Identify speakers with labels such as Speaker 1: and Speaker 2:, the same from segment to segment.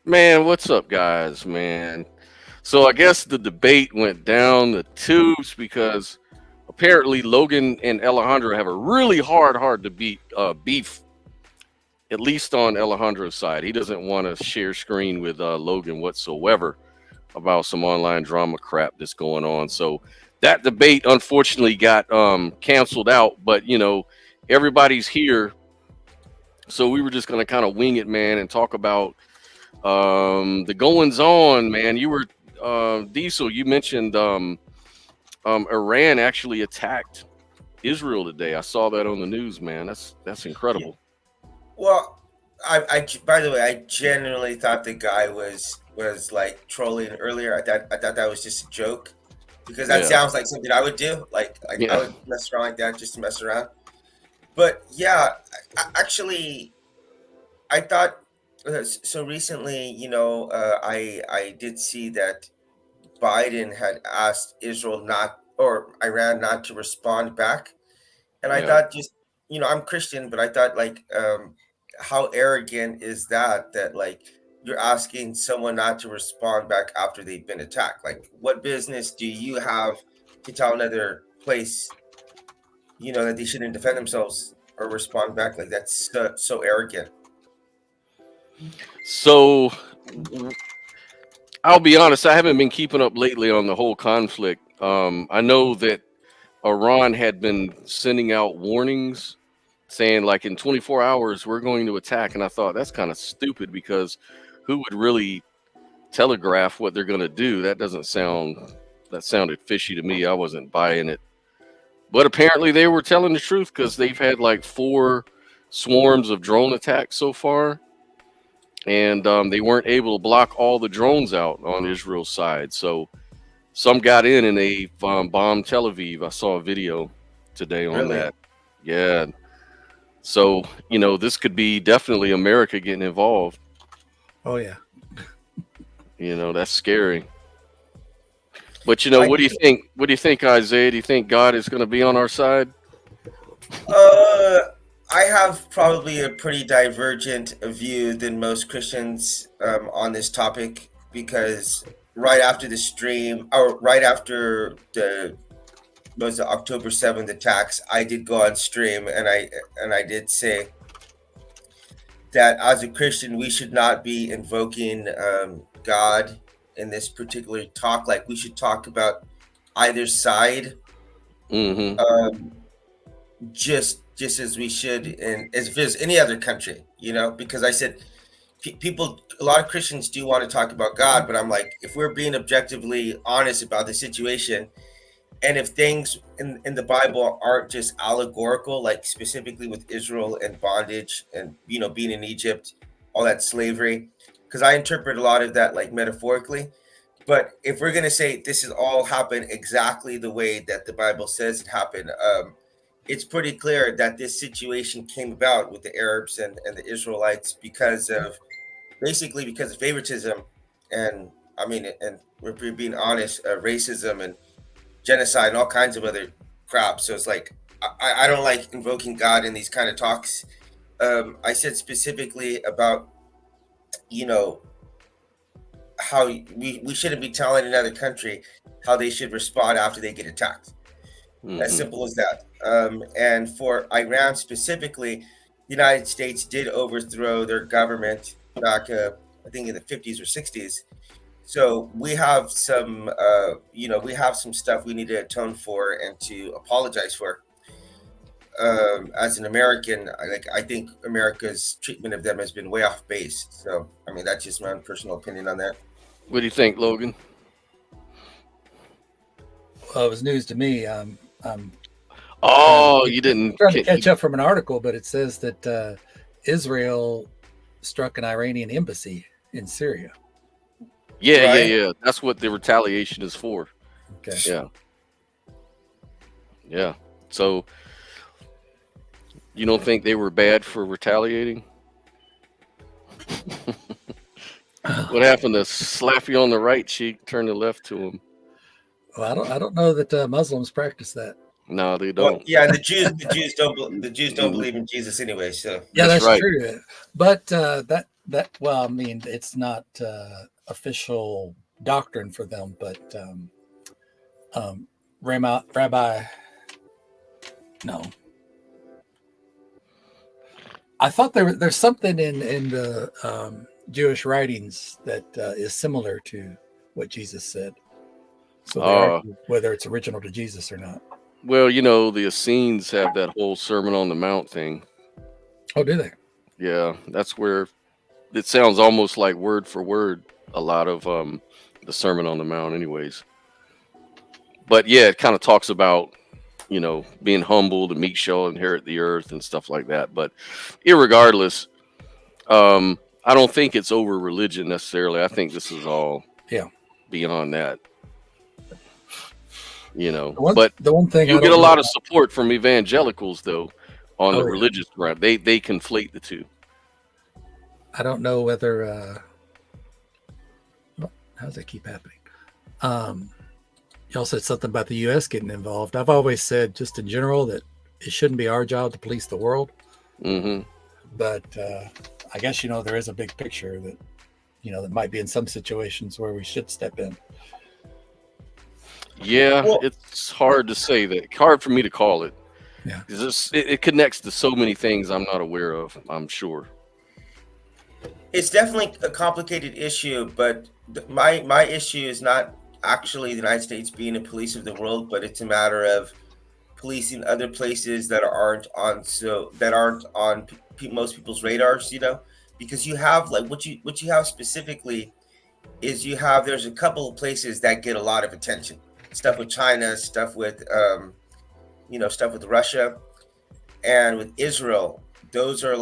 Speaker 1: Man, what's up, guys, man? So I guess the debate went down the tubes because apparently Logan and Alejandro have a really hard to beat beef, at least on Alejandro's side. He doesn't want to share screen with Logan whatsoever about some online drama crap that's going on. So that debate unfortunately got canceled out, but everybody's here. So we were just going to kind of wing it, man, and talk about the goings on, man. You were Diesel. You mentioned Iran actually attacked Israel today. I saw that on the news, man. That's
Speaker 2: Yeah.
Speaker 1: incredible.
Speaker 2: Well, by the way, I genuinely thought the guy was like trolling earlier. I thought that was just a joke because that
Speaker 1: Yeah,
Speaker 2: sounds like something I would do. Like I
Speaker 1: yeah,
Speaker 2: would mess around like that just to mess around. But yeah, actually, I thought so recently. I did see that Biden had asked Israel not or Iran not to respond back. And I
Speaker 1: yeah.
Speaker 2: thought just, I'm Christian, but I thought like, how arrogant is that like you're asking someone not to respond back after they've been attacked? Like, what business do you have to tell another place, that they shouldn't defend themselves or respond back? Like, that's so arrogant.
Speaker 1: So I'll be honest. I haven't been keeping up lately on the whole conflict. I know that Iran had been sending out warnings saying like in 24 hours we're going to attack, and I thought that's kind of stupid because who would really telegraph what they're going to do? That sounded fishy to me. I wasn't buying it, but apparently they were telling the truth because they've had like four swarms of drone attacks so far, and they weren't able to block all the drones out on Israel's side. So some got in and they bombed Tel Aviv. I saw a video today on
Speaker 2: Really?
Speaker 1: that. Yeah. So, this could be definitely America getting involved.
Speaker 3: Oh yeah.
Speaker 1: That's scary. But
Speaker 2: I
Speaker 1: what do you think? What do you think, Isaiah? Do you think God is going to be on our side?
Speaker 2: uh I have probably a pretty divergent view than most Christians on this topic because right after the stream or right after the was the October 7th attacks, I did go on stream and I did say that as a Christian, we should not be invoking God in this particular talk. Like we should talk about either side,
Speaker 1: Mm-hmm.
Speaker 2: um, just as we should in as if it's any other country, because I said people, a lot of Christians do want to talk about God, but I'm like, if we're being objectively honest about the situation, and if things in the Bible aren't just allegorical, like specifically with Israel and bondage and being in Egypt, all that slavery, because I interpret a lot of that like metaphorically. But if we're gonna say this has all happened exactly the way that the Bible says it happened, it's pretty clear that this situation came about with the Arabs and the Israelites because of basically because of favoritism, and I mean, and we're being honest, racism and genocide and all kinds of other crap. So it's like I don't like invoking God in these kind of talks. I said specifically about you know how we shouldn't be telling another country how they should respond after they get attacked. As
Speaker 1: Mm-hmm.
Speaker 2: simple as that. And for Iran specifically, the United States did overthrow their government back, I think, in the 50s or 60s. So we have some stuff we need to atone for and to apologize for. As an American, I think America's treatment of them has been way off base. So I mean, that's just my own personal opinion on that.
Speaker 1: What do you think, Logan?
Speaker 3: Well, it was news to me. I'm
Speaker 1: Oh, you didn't.
Speaker 3: trying to catch up from an article, but it says that Israel struck an Iranian embassy in Syria.
Speaker 1: Yeah, yeah,
Speaker 2: Right?
Speaker 1: yeah. That's what the retaliation is for.
Speaker 3: Okay.
Speaker 1: Yeah, yeah. So you don't think they were bad for retaliating? What happened to slap you on the right cheek, turn the left to them?
Speaker 3: Well, I don't know that Muslims practice that.
Speaker 1: No, they
Speaker 2: Well,
Speaker 1: don't.
Speaker 2: yeah, and the Jews don't believe in Jesus anyway. So
Speaker 3: Yeah,
Speaker 1: That's
Speaker 3: that's
Speaker 1: right.
Speaker 3: true. But Well, I mean, it's not official doctrine for them, but Rabbi, no, I thought there's something in the Jewish writings that is similar to what Jesus said. So they argue whether it's original to Jesus or not.
Speaker 1: Well, the Essenes have that whole Sermon on the Mount thing.
Speaker 3: Oh, do they?
Speaker 1: Yeah, that's where it sounds almost like word for word a lot of the Sermon on the Mount, anyways. But yeah, it kind of talks about being humble, the meek shall inherit the earth and stuff like that. But irregardless, I don't think it's over religion necessarily. I think this is all beyond that. But
Speaker 3: the one thing
Speaker 1: you get a lot of support from evangelicals though on the religious front. They conflate the two.
Speaker 3: I don't know whether how does that keep happening? Y'all said something about the U.S. getting involved. I've always said, just in general, that it shouldn't be our job to police the world.
Speaker 1: Mm-hmm.
Speaker 3: But I guess there is a big picture that that might be in some situations where we should step in.
Speaker 1: Yeah, it's hard to say that. Hard for me to call it.
Speaker 3: Yeah,
Speaker 1: it connects to so many things I'm not aware of. I'm sure.
Speaker 2: It's definitely a complicated issue, but my issue is not actually the United States being a police of the world, but it's a matter of policing other places that aren't on most people's radars. Because you have what you have specifically is there's a couple of places that get a lot of attention. Stuff with China, stuff with stuff with Russia, and with Israel. Those are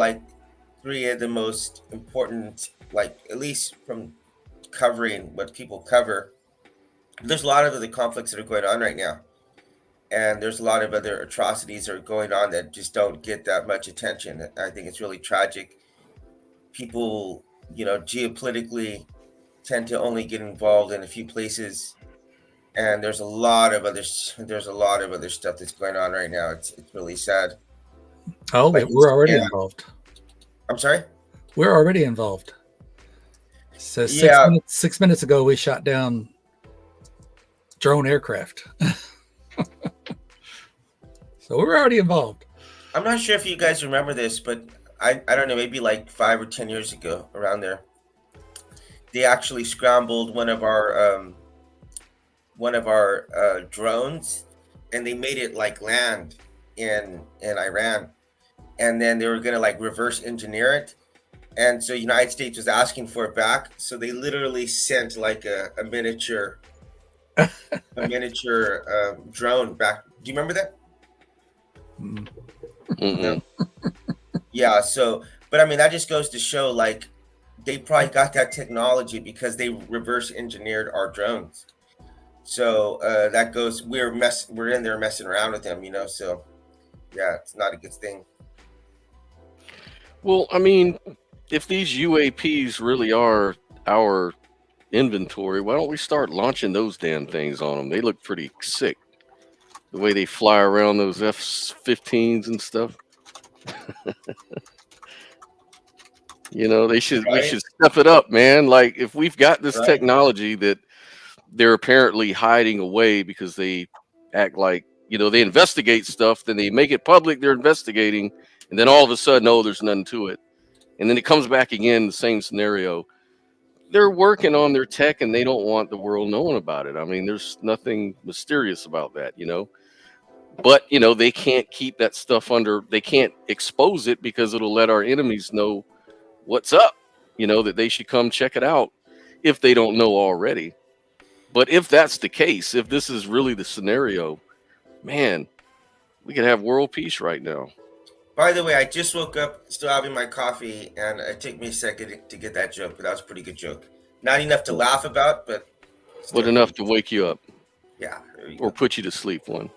Speaker 2: three of the most important, at least from covering what people cover. There's a lot of other conflicts that are going on right now, and there's a lot of other atrocities that are going on that just don't get that much attention. I think it's really tragic. People, geopolitically tend to only get involved in a few places, and there's a lot of other stuff that's going on right now. It's really sad.
Speaker 3: Oh, we're already involved.
Speaker 2: I'm sorry?
Speaker 3: We're already involved. So 6 minutes ago, we shot down drone aircraft. So we're already involved.
Speaker 2: I'm not sure if you guys remember this, but I don't know, maybe 5 or 10 years ago, around there, they actually scrambled one of our drones, and they made it land in Iran, and then they were gonna reverse engineer it, and so United States was asking for it back, so they literally sent a miniature drone back. Do you remember that?
Speaker 1: No.
Speaker 2: Yeah. So, but I mean, that just goes to show they probably got that technology because they reverse engineered our drones. So that goes. We're in there messing around with them, So yeah, it's not a good thing.
Speaker 1: Well, I mean, if these UAPs really are our inventory, why don't we start launching those damn things on them? They look pretty sick. The way they fly around those F-15s and stuff. We should step it up, man. If we've got this technology that they're apparently hiding away because they act like, they investigate stuff, then they make it public, they're investigating, and then all of a sudden, there's nothing to it. And then it comes back again, the same scenario. They're working on their tech and they don't want the world knowing about it. I mean, there's nothing mysterious about that, But, they can't keep that stuff they can't expose it because it'll let our enemies know what's up, that they should come check it out if they don't know already. But if that's the case, if this is really the scenario, man, we could have world peace right now.
Speaker 2: By the way, I just woke up, still having my coffee, and it took me a second to get that joke, but that was a pretty good joke. Not enough to laugh about, but
Speaker 1: enough to wake you up.
Speaker 2: Yeah.
Speaker 1: Or put you to sleep one.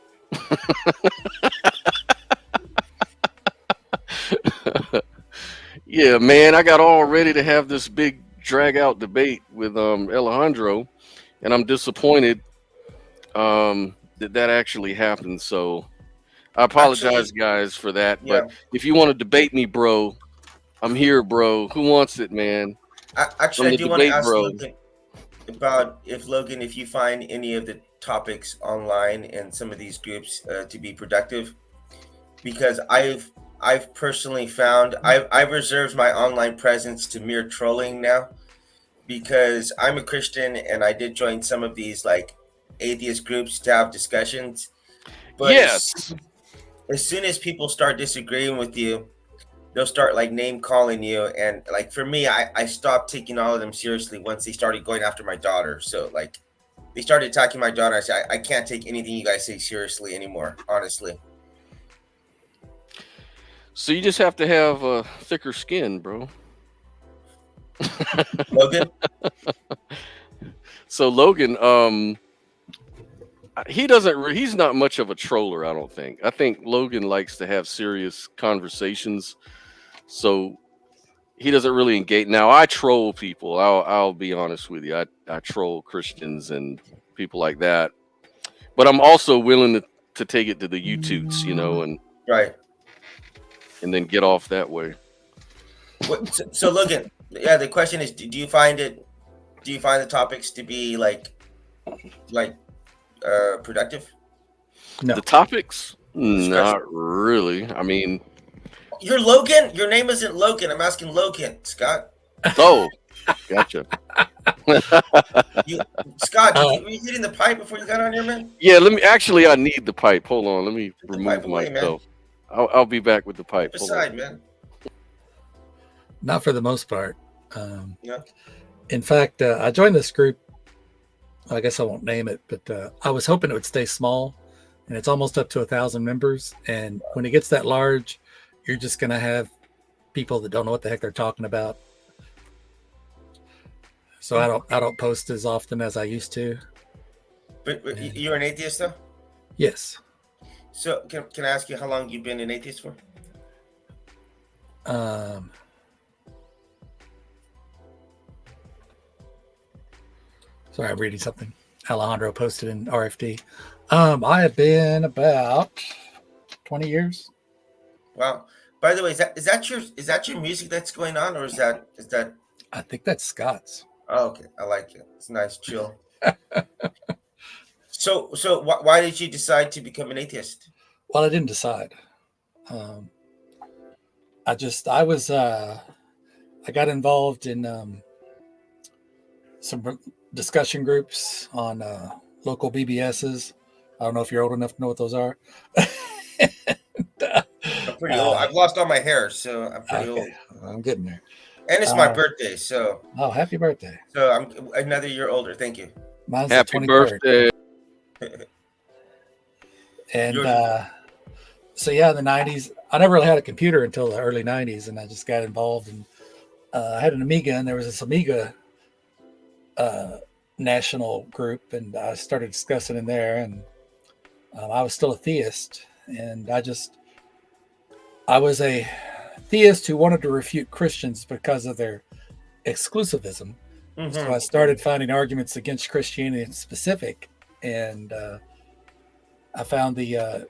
Speaker 1: Yeah, man, I got all ready to have this big drag out debate with Alejandro, and I'm disappointed that actually happened. So I apologize, guys, for that.
Speaker 2: Yeah.
Speaker 1: But if you want to debate me, bro, I'm here, bro. Who wants it, man?
Speaker 2: Actually,
Speaker 1: From
Speaker 2: I
Speaker 1: the
Speaker 2: do want to
Speaker 1: debate,
Speaker 2: ask
Speaker 1: bro.
Speaker 2: Logan about if you find any of the topics online in some of these groups to be productive, because I've personally found I've reserved my online presence to mere trolling now, because I'm a Christian and I did join some of these like atheist groups to have discussions, but
Speaker 1: Yes.
Speaker 2: as soon as people start disagreeing with you, they'll start like name calling you, and like for me, I stopped taking all of them seriously once they started going after my daughter. So like they started attacking my daughter. I said I can't take anything you guys say seriously anymore, honestly.
Speaker 1: So you just have to have a thicker skin, bro.
Speaker 2: Logan.
Speaker 1: So Logan, he doesn't. He's not much of a troller, I don't think. I think Logan likes to have serious conversations, so he doesn't really engage. Now I troll people. I'll be honest with you. I troll Christians and people like that. But I'm also willing to take it to the YouTubes,
Speaker 2: Right.
Speaker 1: and then get off that way.
Speaker 2: So Logan, yeah, the question is, do you find the topics to be like productive?
Speaker 3: No.
Speaker 1: The topics, not really. I mean,
Speaker 2: You're Logan? Your name isn't Logan. I'm asking Logan, Scott.
Speaker 1: oh, gotcha.
Speaker 2: Scott, were you hitting the pipe before you got on here, man?
Speaker 1: Yeah, let me. Actually, I need the pipe. Hold on. Let me
Speaker 2: Put the
Speaker 1: remove
Speaker 2: pipe away, man.
Speaker 1: myself. I'll be back with the pipe. Hold on.
Speaker 2: Beside, man.
Speaker 3: Not for the most part.
Speaker 2: Yeah.
Speaker 3: In fact, I joined this group. I guess I won't name it, but I was hoping it would stay small, and it's almost up to 1,000 members. And when it gets that large, you're just going to have people that don't know what the heck they're talking about. So I don't post as often as I used to.
Speaker 2: But you're an atheist, though?
Speaker 3: Yes.
Speaker 2: So can I ask you how long you've been an atheist for?
Speaker 3: Sorry, I'm reading something Alejandro posted in RFD. I have been about 20 years.
Speaker 2: Wow. By the way, is that your music that's going on, or is that?
Speaker 3: I think that's Scott's.
Speaker 2: Oh, okay, I like it. It's nice, chill. So why did you decide to become an atheist?
Speaker 3: Well, I didn't decide. I got involved in some discussion groups on local BBSs. I don't know if you're old enough to know what those are.
Speaker 2: I'm pretty old. I've lost all my hair, so I'm pretty old.
Speaker 3: I'm getting there.
Speaker 2: And it's my birthday, so.
Speaker 3: Oh, happy birthday!
Speaker 2: So I'm another year older. Thank you.
Speaker 3: Mine's
Speaker 1: Happy
Speaker 3: the 23rd.
Speaker 1: birthday.
Speaker 3: And so yeah, in the 90s, I never really had a computer until the early 90s, and I just got involved. And I had an Amiga, and there was this Amiga national group, and I started discussing in there. And I was still a theist, and I was a theist who wanted to refute Christians because of their exclusivism.
Speaker 2: Mm-hmm.
Speaker 3: So I started finding arguments against Christianity in specific, and I found the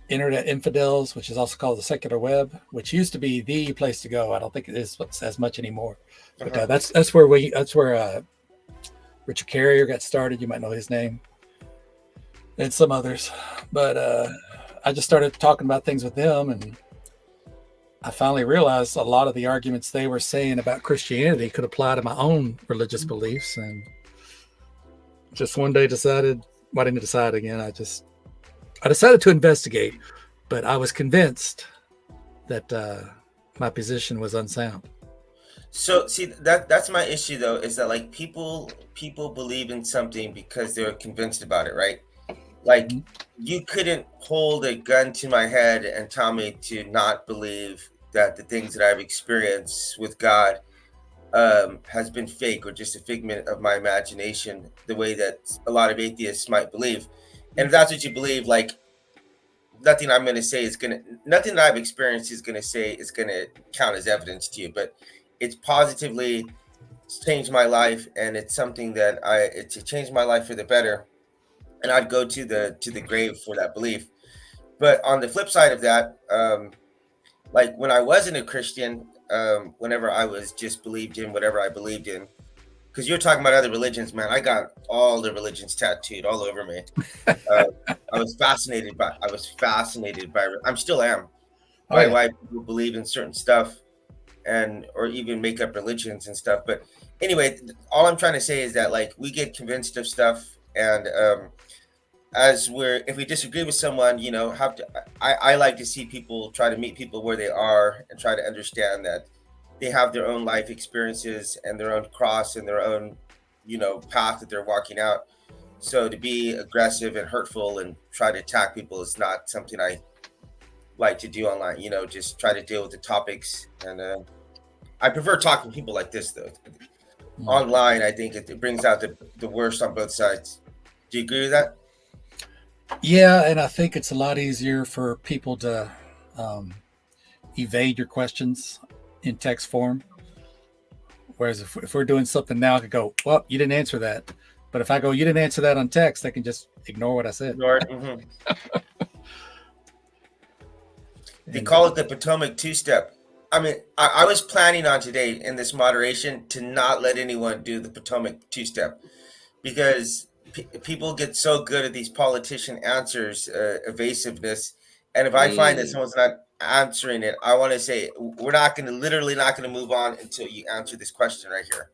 Speaker 3: Internet Infidels, which is also called the secular web, which used to be the place to go. I don't think it is as much anymore, but that's where Richard Carrier got started. You might know his name, and some others. But I just started talking about things with them, and I finally realized a lot of the arguments they were saying about Christianity could apply to my own religious beliefs. And just one day decided, well, I didn't decide again. I decided to investigate, but I was convinced that my position was unsound.
Speaker 2: So see, that's my issue though, is that like people believe in something because they're convinced about it, right? Like you couldn't hold a gun to my head and tell me to not believe that the things that I've experienced with God has been fake or just a figment of my imagination, the way that a lot of atheists might believe. And if that's what you believe, like nothing I'm going to say nothing that I've experienced is going to count as evidence to you, but it's positively changed my life, and it's something that it's changed my life for the better. And I'd go to the grave for that belief. But on the flip side of that, like when I wasn't a Christian, whenever I was just believed in whatever I believed in. Because you're talking about other religions, man. I got all the religions tattooed all over me. I was fascinated by. I'm still am by why people believe in certain stuff, and or even make up religions and stuff. But anyway, all I'm trying to say is that like we get convinced of stuff, and if we disagree with someone, you know, I like to see people try to meet people where they are and try to understand that they have their own life experiences and their own cross and their own, you know, path that they're walking out. So to be aggressive and hurtful and try to attack people is not something I like to do online. You know, just try to deal with the topics. And I prefer talking to people like this, though. Online, I think it brings out the worst on both sides. Do you agree with that?
Speaker 3: Yeah, and I think it's a lot easier for people to evade your questions in text form. Whereas if we're doing something now, I could go, well, you didn't answer that. But if I go, you didn't answer that on text, they can just ignore what I said.
Speaker 2: Ignore it. Mm-hmm. They call it the Potomac two-step. I mean, I was planning on today in this moderation to not let anyone do the Potomac two-step because people get so good at these politician answers, evasiveness. And if I find that someone's not answering it, I want to say we're not going to move on until you answer this question right here.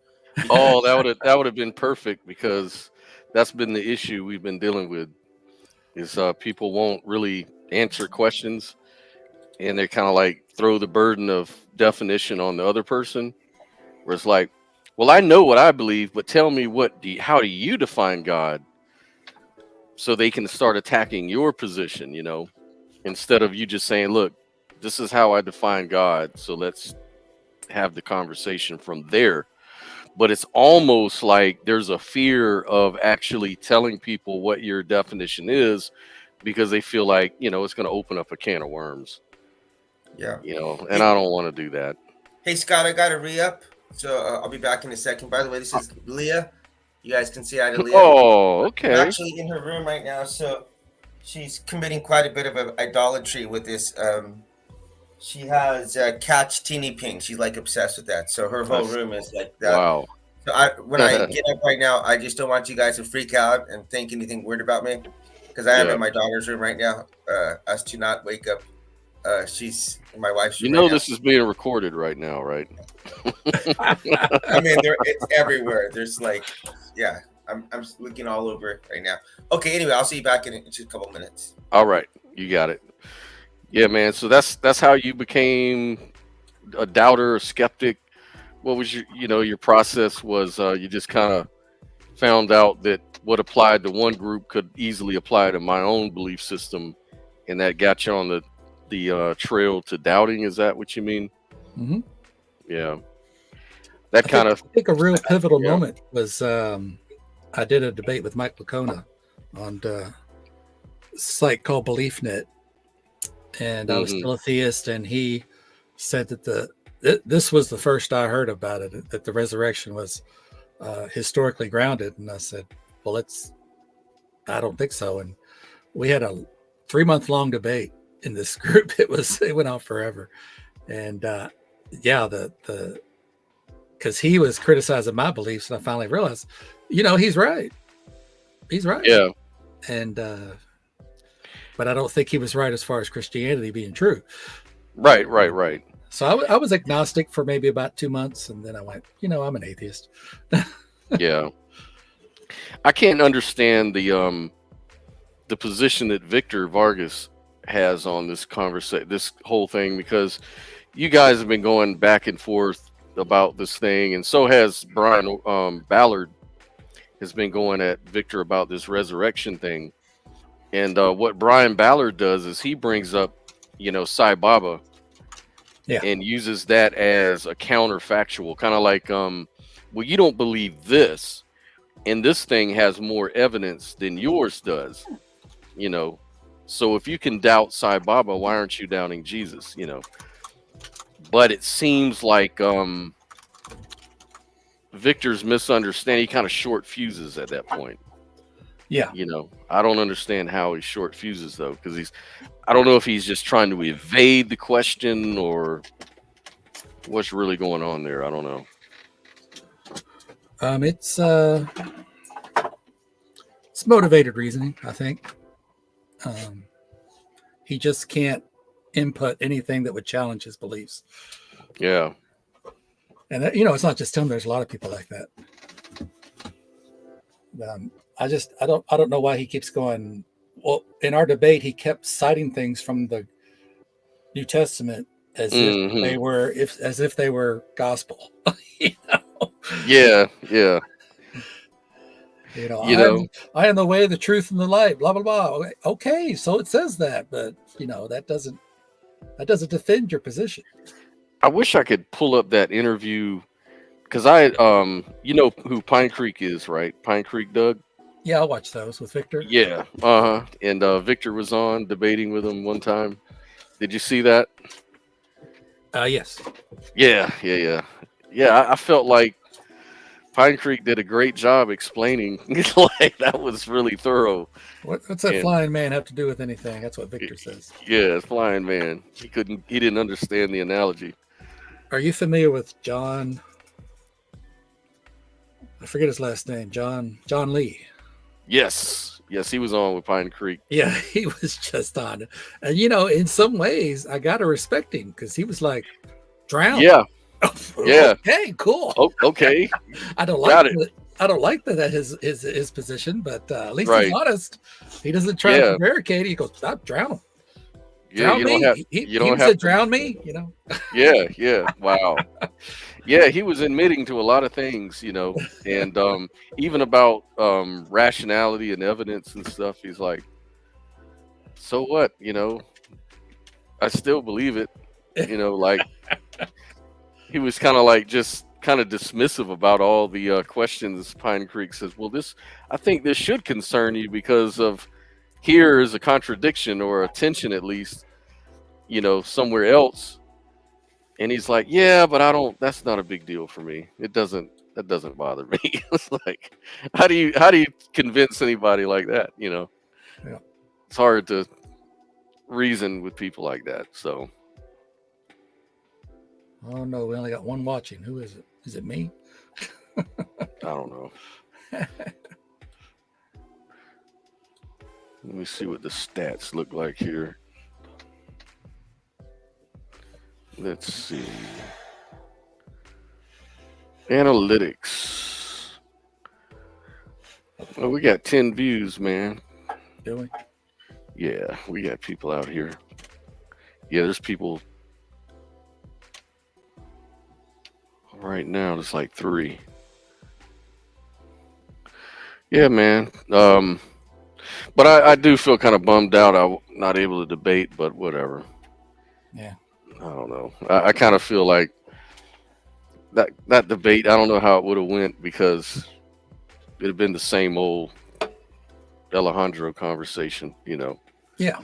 Speaker 1: Oh, that would have been perfect because that's been the issue we've been dealing with. Is people won't really answer questions, and they kind of like throw the burden of definition on the other person. Where it's like, well, I know what I believe, but tell me how do you define God? So they can start attacking your position, you know, instead of you just saying, look, this is how I define God. So let's have the conversation from there. But it's almost like there's a fear of actually telling people what your definition is because they feel like, you know, it's going to open up a can of worms.
Speaker 2: Yeah.
Speaker 1: You know, and I don't want to do that.
Speaker 2: Hey, Scott, I got to re-up. So I'll be back in a second. By the way, this is Leah. You guys can see Leah.
Speaker 1: Oh, okay.
Speaker 2: I'm actually in her room right now. So she's committing quite a bit of idolatry with this. She has catch teeny ping. She's like obsessed with that. So her whole room is like that.
Speaker 1: Wow.
Speaker 2: So when I get up right now, I just don't want you guys to freak out and think anything weird about me because I am in my daughter's room right now. Us to not wake up. She's in my wife's room.
Speaker 1: You know, this is being recorded right now, right?
Speaker 2: I mean, it's everywhere. There's like, yeah, I'm looking all over it right now. Okay, anyway, I'll see you back in just a couple minutes.
Speaker 1: All right, you got it. Yeah, man. So that's how you became a doubter, a skeptic. What was your process was you just kind of found out that what applied to one group could easily apply to my own belief system, and that got you on the trail to doubting. Is that what you mean?
Speaker 3: Mm-hmm.
Speaker 1: Yeah. I
Speaker 3: think a real pivotal moment was I did a debate with Mike Lacona on a site called BeliefNet, and I was still a theist, and he said that this was the first I heard about it, that the resurrection was historically grounded, and I said, well, I don't think so. And we had a 3-month-long debate in this group. It went on forever, and because he was criticizing my beliefs, and I finally realized, he's right.
Speaker 1: Yeah.
Speaker 3: And but I don't think he was right as far as Christianity being true.
Speaker 1: Right.
Speaker 3: So I was agnostic for maybe about 2 months, and then I went, I'm an atheist.
Speaker 1: Yeah. I can't understand the position that Victor Vargas has on this conversation, this whole thing, because you guys have been going back and forth about this thing, and so has Brian Ballard has been going at Victor about this resurrection thing. And what Brian Ballard does is he brings up, Sai Baba, and uses that as a counterfactual, kind of like, well, you don't believe this, and this thing has more evidence than yours does, So if you can doubt Sai Baba, why aren't you doubting Jesus? But it seems like Victor's misunderstanding. He kind of short fuses at that point.
Speaker 3: Yeah.
Speaker 1: I don't understand how he short fuses though, because I don't know if he's just trying to evade the question or what's really going on there. I don't know.
Speaker 3: It's motivated reasoning, I think. He just can't input anything that would challenge his beliefs.
Speaker 1: Yeah.
Speaker 3: And that, it's not just him. There's a lot of people like that. I don't know why he keeps going. Well, in our debate, he kept citing things from the New Testament as if they were gospel.
Speaker 1: Yeah.
Speaker 3: I am the way, the truth, and the light. Blah blah blah. Okay, so it says that, but that doesn't defend your position.
Speaker 1: I wish I could pull up that interview because I you know who Pine Creek is, right? Pine Creek Doug.
Speaker 3: Yeah, I'll watch those with Victor.
Speaker 1: Yeah. And Victor was on debating with him one time. Did you see that?
Speaker 3: Yes.
Speaker 1: Yeah. I felt like Pine Creek did a great job explaining. Like that was really thorough.
Speaker 3: What's that flying man have to do with anything? That's what Victor says.
Speaker 1: Yeah, flying man. He didn't understand the analogy.
Speaker 3: Are you familiar with John? I forget his last name. John Lee.
Speaker 1: Yes, he was on with Pine Creek.
Speaker 3: Yeah, he was just on. And in some ways, I gotta respect him because he was like, drown.
Speaker 1: Yeah. Yeah.
Speaker 3: Okay, cool.
Speaker 1: Oh, okay.
Speaker 3: I don't like it. I don't like that his position, but at least he's honest. He doesn't try to barricade. He goes, "Stop, drown him."
Speaker 1: Yeah,
Speaker 3: drown me. He said, "Drown me."
Speaker 1: Yeah. Wow. Yeah, he was admitting to a lot of things, and even about rationality and evidence and stuff. He's like, "So what? I still believe it." Like he was kind of like just kind of dismissive about all the questions. Pine Creek says, "Well, I think this should concern you because of here is a contradiction or a tension, at least, somewhere else." And he's like, "Yeah, but I don't. That's not a big deal for me. That doesn't bother me." It's like, how do you convince anybody like that?
Speaker 3: Yeah.
Speaker 1: It's hard to reason with people like that. So.
Speaker 3: Oh no, we only got one watching. Who is it? Is it me?
Speaker 1: I don't know. Let me see what the stats look like here. Let's see. Analytics. Well, we got 10 views, man.
Speaker 3: Do we?
Speaker 1: Yeah, we got people out here. Yeah, there's people. Right now, there's like 3. Yeah, man. But I do feel kind of bummed out I'm not able to debate, but whatever.
Speaker 3: Yeah.
Speaker 1: I don't know. I kind of feel like that debate, I don't know how it would have went because it'd have been the same old Alejandro conversation,
Speaker 3: Yeah.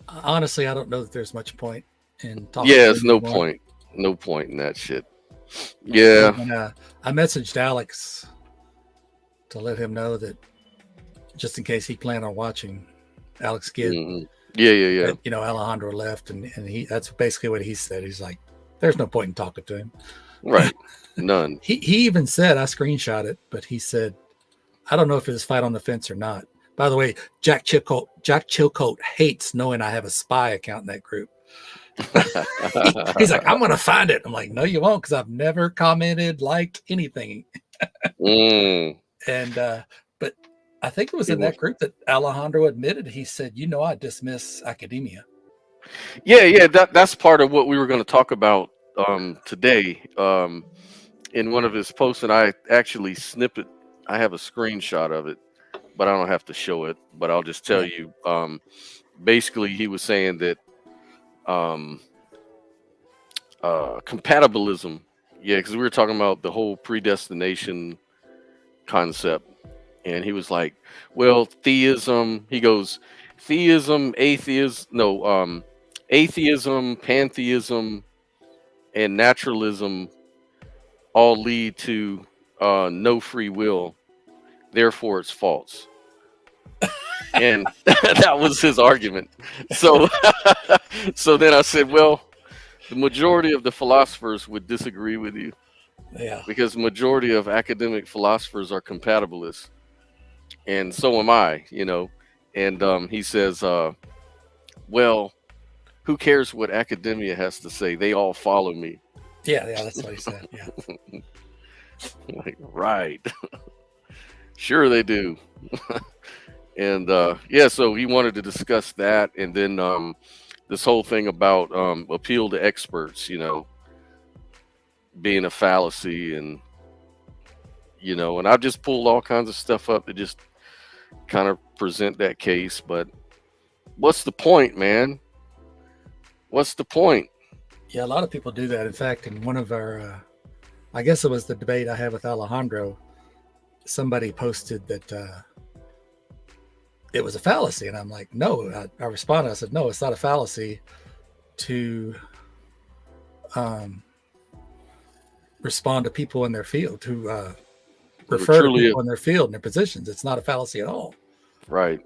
Speaker 3: Honestly, I don't know that there's much point in talking.
Speaker 1: Yeah, there's no point. No point in that shit. Yeah.
Speaker 3: And, I messaged Alex to let him know that just in case he planned on watching, Alex Gibb.
Speaker 1: Mm-hmm. Yeah.
Speaker 3: That, Alejandro left, and that's basically what he said. He's like, "There's no point in talking to him."
Speaker 1: Right. None.
Speaker 3: He even said, I screenshot it, but he said, "I don't know if it's fight on the fence or not." By the way, Jack Chilcote hates knowing I have a spy account in that group. He's like, "I'm gonna find it." I'm like, "No, you won't, because I've never commented, liked anything." And but I think it was in that group that Alejandro admitted. He said, "I dismiss academia."
Speaker 1: Yeah. That's part of what we were going to talk about today. In one of his posts, and I actually I have a screenshot of it, but I don't have to show it. But I'll just tell you. Basically, he was saying that. Compatibilism, because we were talking about the whole predestination concept, and he was like, "Well, theism." He goes, "Theism, atheism, pantheism, and naturalism all lead to no free will. Therefore, it's false." And that was his argument. So then I said, well, the majority of the philosophers would disagree with you
Speaker 3: Yeah.
Speaker 1: because majority of academic philosophers are compatibilists, and so am I. And he says, well, who cares what academia has to say? They all follow me.
Speaker 3: Yeah, that's what he said. Yeah.
Speaker 1: Like, right. Sure they do. And so he wanted to discuss that, and then this whole thing about appeal to experts, being a fallacy, and and I've just pulled all kinds of stuff up to just kind of present that case. But what's the point, man? What's the point?
Speaker 3: Yeah, a lot of people do that. In fact, in one of our, I guess it was the debate I had with Alejandro, somebody posted that it was a fallacy. And I'm like, no. I responded, I said, no, it's not a fallacy to respond to people in their field, to refer to people in their field and their positions. It's not a fallacy at all.
Speaker 1: Right.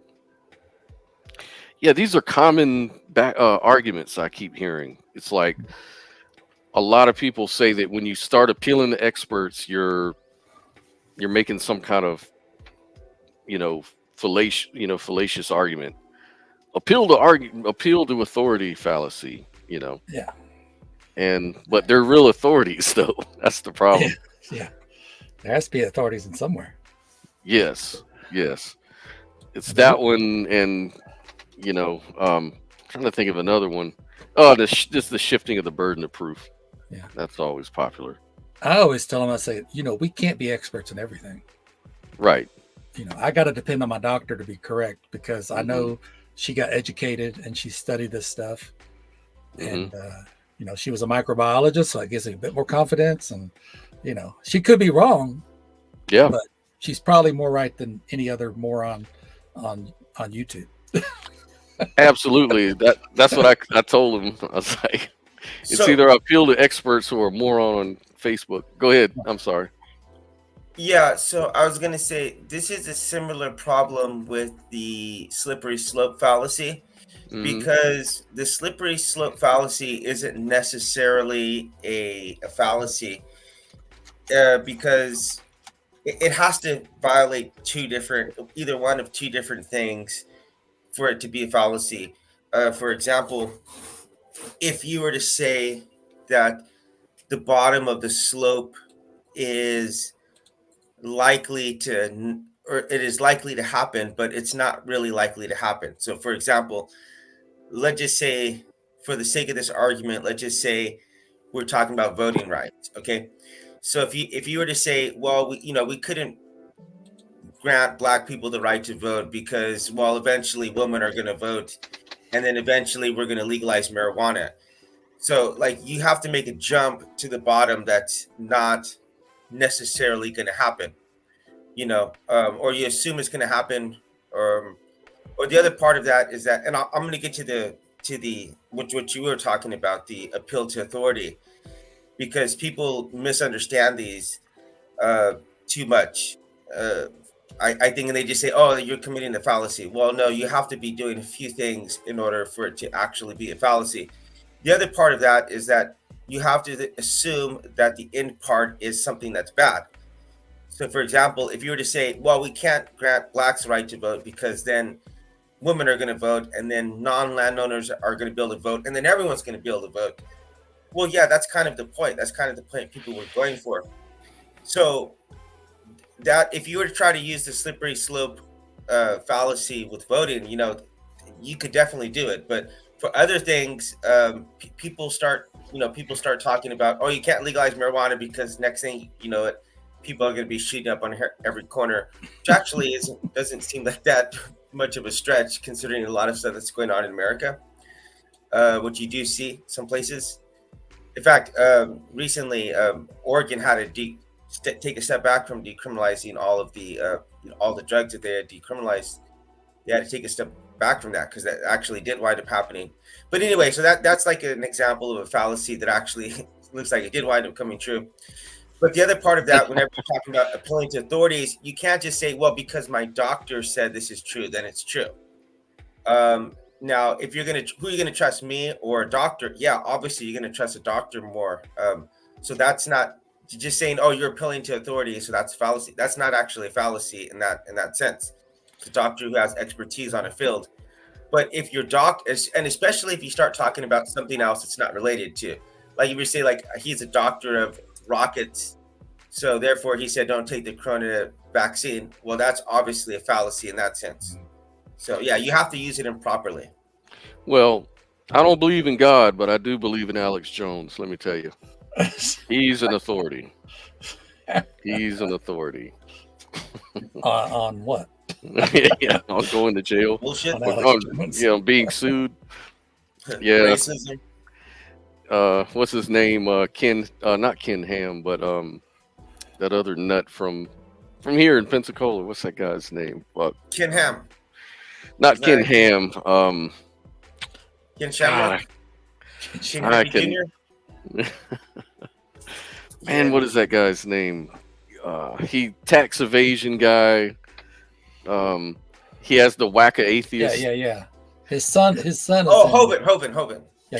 Speaker 1: Yeah, these are common arguments I keep hearing. It's like a lot of people say that when you start appealing to experts, you're making some kind of fallacious argument. Appeal to authority fallacy.
Speaker 3: Yeah.
Speaker 1: But they're real authorities, though. That's the problem.
Speaker 3: Yeah. There has to be authorities in somewhere.
Speaker 1: Yes. It's that one, and trying to think of another one. Oh, just the shifting of the burden of proof.
Speaker 3: Yeah,
Speaker 1: that's always popular.
Speaker 3: I always tell them, I say, we can't be experts in everything.
Speaker 1: Right.
Speaker 3: I got to depend on my doctor to be correct, because I know she got educated and she studied this stuff, and she was a microbiologist, so it gives me a bit more confidence. And she could be wrong.
Speaker 1: Yeah,
Speaker 3: but she's probably more right than any other moron on YouTube.
Speaker 1: Absolutely. That's what I told him. I was like, it's either I appeal to experts who are moron on Facebook. Go ahead. I'm sorry.
Speaker 2: Yeah, so I was going to say, this is a similar problem with the slippery slope fallacy, because the slippery slope fallacy isn't necessarily a fallacy, because it has to violate either one of two different things for it to be a fallacy. For example, if you were to say that the bottom of the slope is likely to, or it is likely to happen, but it's not really likely to happen. So for example, let's just say, for the sake of this argument, let's just say we're talking about voting rights. Okay. So if you were to say, well, we couldn't grant Black people the right to vote because, well, eventually women are going to vote, and then eventually we're going to legalize marijuana. So like, you have to make a jump to the bottom that's not necessarily going to happen, or you assume it's going to happen, or the other part of that is that, and I'm going to get to the what you were talking about, the appeal to authority, because people misunderstand these too much. I think, and they just say, oh, you're committing a fallacy. Well, no, you have to be doing a few things in order for it to actually be a fallacy. The other part of that is that you have to assume that the end part is something that's bad. So for example, if you were to say, well, we can't grant Blacks the right to vote because then women are going to vote, and then non-landowners are going to be able to vote, and then everyone's going to be able to vote. Well, yeah, that's kind of the point. That's kind of the point people were going for. So that if you were to try to use the slippery slope fallacy with voting, you could definitely do it. But for other things, people start talking about, oh, you can't legalize marijuana because next thing you know it, people are going to be shooting up on every corner, which actually doesn't seem like that much of a stretch, considering a lot of stuff that's going on in America, which you do see some places. In fact, recently, Oregon had to take a step back from decriminalizing all of the drugs that they had decriminalized. They had to take a step back from that because that actually did wind up happening. But anyway, so that's like an example of a fallacy that actually looks like it did wind up coming true. But the other part of that, whenever you're talking about appealing to authorities, you can't just say, well, because my doctor said this is true, then it's true. Now, if you're gonna, who are you gonna trust, me or a doctor? Yeah, obviously you're gonna trust a doctor more. So that's not just saying, oh, you're appealing to authority, so that's fallacy. That's not actually a fallacy in that sense. It's a doctor who has expertise on a field. But if your and especially if you start talking about something else that's not related to, like if you say like he's a doctor of rockets, so therefore he said don't take the corona vaccine. Well, that's obviously a fallacy in that sense. So yeah, you have to use it improperly.
Speaker 1: Well, I don't believe in God, but I do believe in Alex Jones. Let me tell you, he's an authority. He's an authority.
Speaker 3: On what?
Speaker 1: Yeah, I'm going to jail.
Speaker 2: Bullshit.
Speaker 1: Being sued. Yeah.
Speaker 2: Racism.
Speaker 1: What's his name? Ken, not Ken Ham, but that other nut from here in Pensacola. What's that guy's name?
Speaker 2: Ken Ham.
Speaker 1: Not Ken Ham.
Speaker 2: Ken Shamrock.
Speaker 1: Man, what is that guy's name? He tax evasion guy. He has the whacker atheist.
Speaker 3: Yeah. His son.
Speaker 2: Oh, Hovind.
Speaker 1: Kent Hovind. Yeah.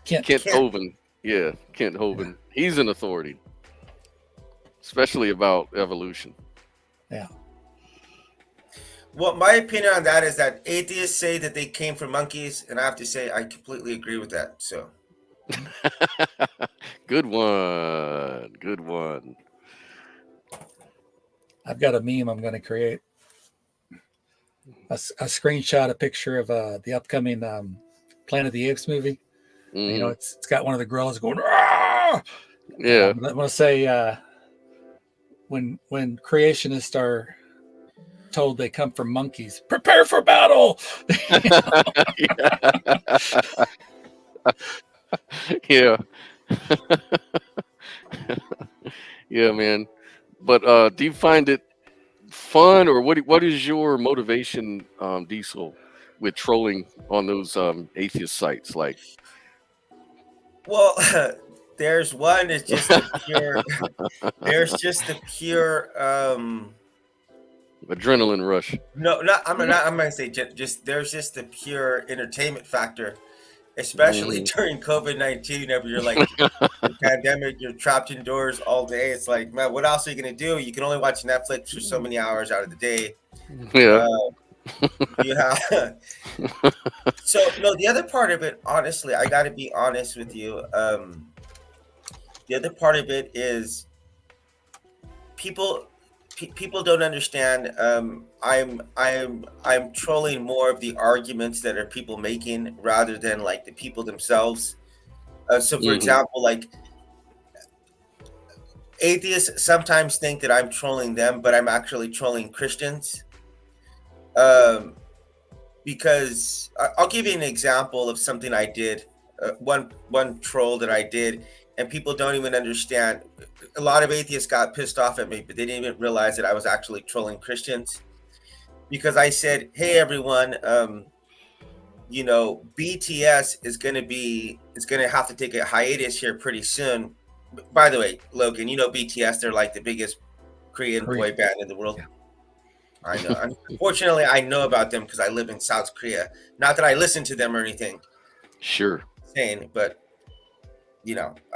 Speaker 1: Kent Hovind. Yeah, Kent Hovind. He's an authority, especially about evolution.
Speaker 3: Yeah.
Speaker 2: Well, my opinion on that is that atheists say that they came from monkeys, and I have to say I completely agree with that. So.
Speaker 1: Good one.
Speaker 3: I've got a meme I'm going to create. A screenshot, a picture of the upcoming Planet of the Apes movie. You know, it's got one of the gorillas going. Aah!
Speaker 1: Yeah.
Speaker 3: I'm going to say when creationists are told they come from monkeys, prepare for battle.
Speaker 1: Yeah. Yeah, man. But do you find it fun, or what is your motivation, Diesel, with trolling on those atheist sites? Like,
Speaker 2: well, there's one. It's just the pure. There's just the pure.
Speaker 1: Adrenaline rush.
Speaker 2: No, I'm gonna say just. There's just the pure entertainment factor, especially during COVID-19. Whenever you're like the pandemic, you're trapped indoors all day. It's like, man, what else are you gonna do? You can only watch Netflix for so many hours out of the day.
Speaker 1: Yeah.
Speaker 2: So no, the other part of it, honestly, I got to be honest with you. The other part of it is people don't understand. I'm trolling more of the arguments that are people making rather than like the people themselves. So for example, like atheists sometimes think that I'm trolling them, but I'm actually trolling Christians. Because I'll give you an example of something I did, one troll that I did, and people don't even understand. A lot of atheists got pissed off at me, but they didn't even realize that I was actually trolling Christians, because I said, hey everyone, BTS is going to have to take a hiatus here pretty soon. By the way, Logan, BTS, they're like the biggest Korean boy band in the world. Yeah. I know. Unfortunately, I know about them because I live in South Korea. Not that I listen to them or anything.
Speaker 1: Sure.
Speaker 2: But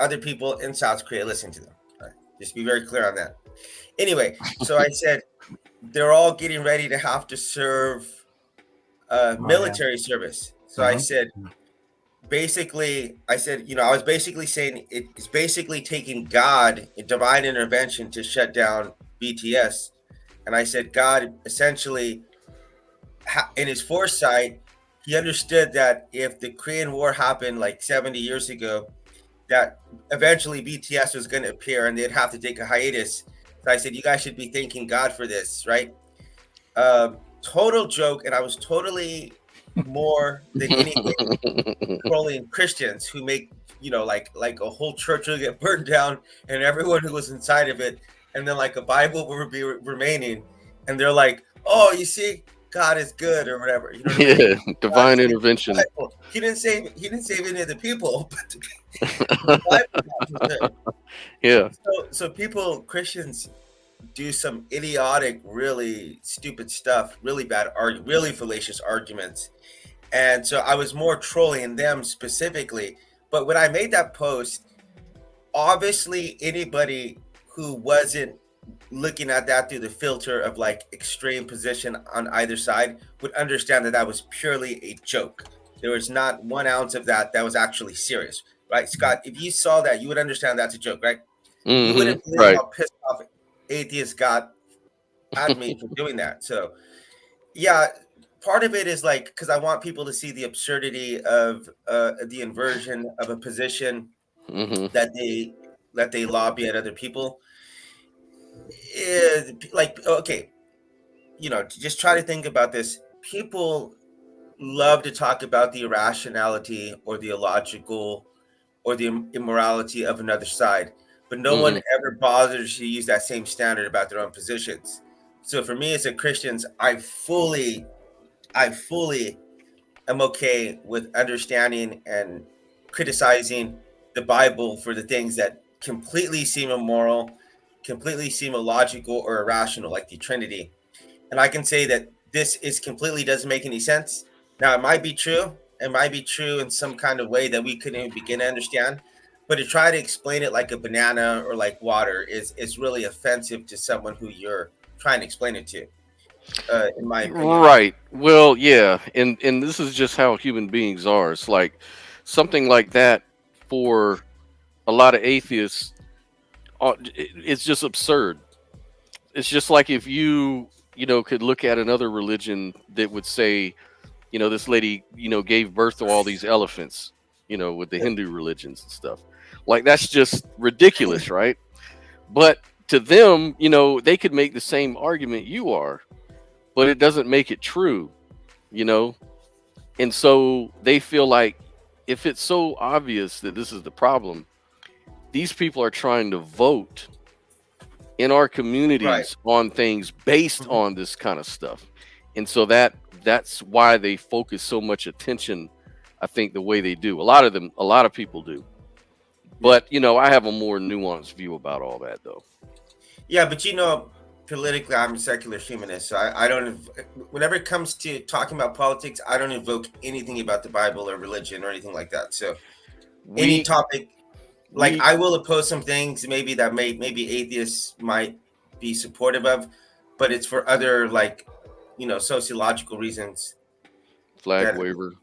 Speaker 2: other people in South Korea listen to them. Right. Just be very clear on that. Anyway, so I said they're all getting ready to have to serve military service. So I said, I was basically saying it's basically taking God, divine intervention, to shut down BTS. And I said, God essentially, in his foresight, he understood that if the Korean War happened like 70 years ago, that eventually BTS was going to appear and they'd have to take a hiatus. So I said, you guys should be thanking God for this, right? Total joke. And I was totally more than anything trolling Christians who make, like a whole church will get burned down and everyone who was inside of it. And then like a Bible will be remaining, and they're like, "Oh, you see, God is good," or whatever. You know what I mean?
Speaker 1: Divine intervention.
Speaker 2: He didn't save any of the people, but the Bible.
Speaker 1: Yeah.
Speaker 2: So Christians, do some idiotic, really stupid stuff, really bad, really fallacious arguments. And so I was more trolling them specifically. But when I made that post, obviously anybody who wasn't looking at that through the filter of like extreme position on either side would understand that that was purely a joke. There was not 1 ounce of that was actually serious, right? Scott, if you saw that, you would understand that's a joke, right? You wouldn't believe
Speaker 1: Right.
Speaker 2: how pissed off atheists got at me for doing that. So yeah, part of it is like, because I want people to see the absurdity of the inversion of a position that they lobby at other people. Like, okay, just try to think about this. People love to talk about the irrationality or the illogical or the immorality of another side, but no one ever bothers to use that same standard about their own positions. So for me as a Christian, I fully am okay with understanding and criticizing the Bible for the things that completely seem immoral, completely seem illogical or irrational, like the Trinity. And I can say that this is completely doesn't make any sense. Now, it might be true. It might be true in some kind of way that we couldn't even begin to understand. But to try to explain it like a banana or like water is really offensive to someone who you're trying to explain it to, in my opinion.
Speaker 1: Right. Well, yeah, and this is just how human beings are. It's like something like that for a lot of atheists. It's just absurd. It's just like if you could look at another religion that would say, this lady, gave birth to all these elephants, with the Hindu religions and stuff. Like that's just ridiculous, right? But to them, they could make the same argument you are, but it doesn't make it true, And so they feel like if it's so obvious that this is the problem, these people are trying to vote in our communities on things based on this kind of stuff. And so that's why they focus so much attention, I think, the way they do. A lot of people do. But, I have a more nuanced view about all that, though.
Speaker 2: Yeah, but politically, I'm a secular humanist. So I don't, whenever it comes to talking about politics, I don't invoke anything about the Bible or religion or anything like that. So any topic, like I will oppose some things maybe that maybe atheists might be supportive of, but it's for other sociological reasons.
Speaker 1: Flag waiver.